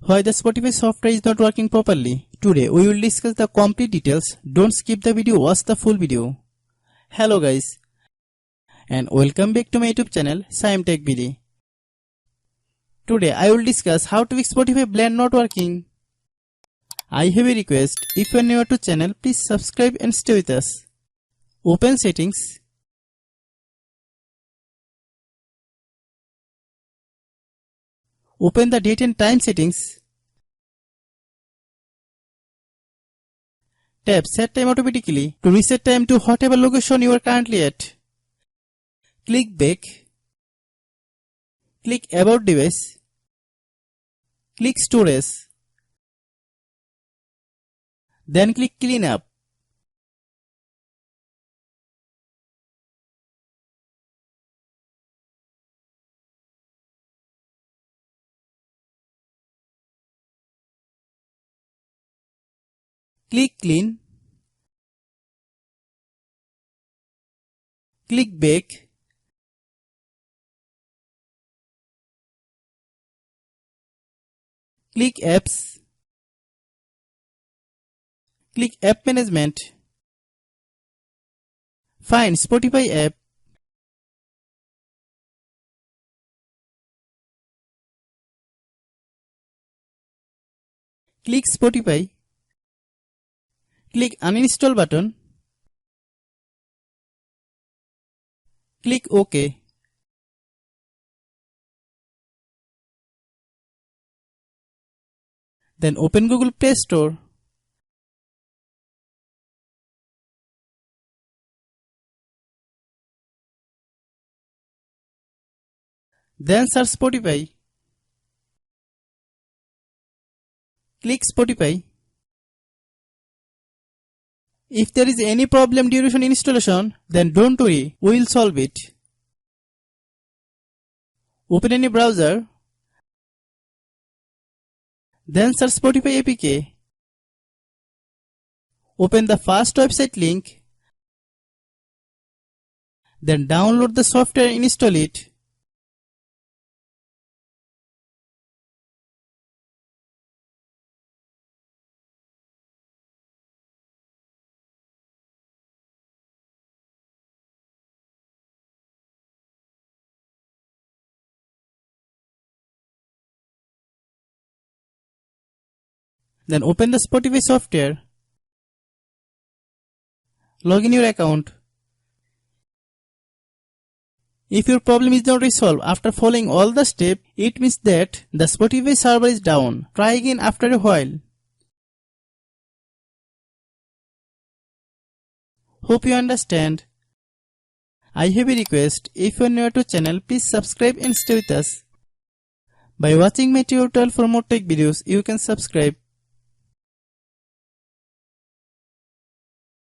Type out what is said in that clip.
Why the Spotify software is not working properly. Today we will discuss the complete details. Don't skip the video, watch the full video. Hello guys and welcome back to my YouTube channel Shaem TechBD. Today I will discuss how to fix Spotify blend not working. I have a request. If you are new to channel, please subscribe and stay with us. Open settings. Open the date and time settings. Tap set time automatically to reset time to whatever location you are currently at. Click back. Click about device. Click storage. Then click clean up. Click clean. Click back. Click apps. Click app management. Find Spotify app. Click Spotify. Click uninstall button. Click OK. Then open Google Play Store. Then search Spotify. Click Spotify. If there is any problem during installation, then don't worry, we will solve it. Open any browser. Then search Spotify APK. Open the first website link. Then download the software and install it. Then open the Spotify software. Log in your account. If your problem is not resolved after following all the steps, it means that the Spotify server is down. Try again after a while. Hope you understand. I have a request. If you are new to channel, please subscribe and stay with us. By watching my tutorial for more tech videos, you can subscribe.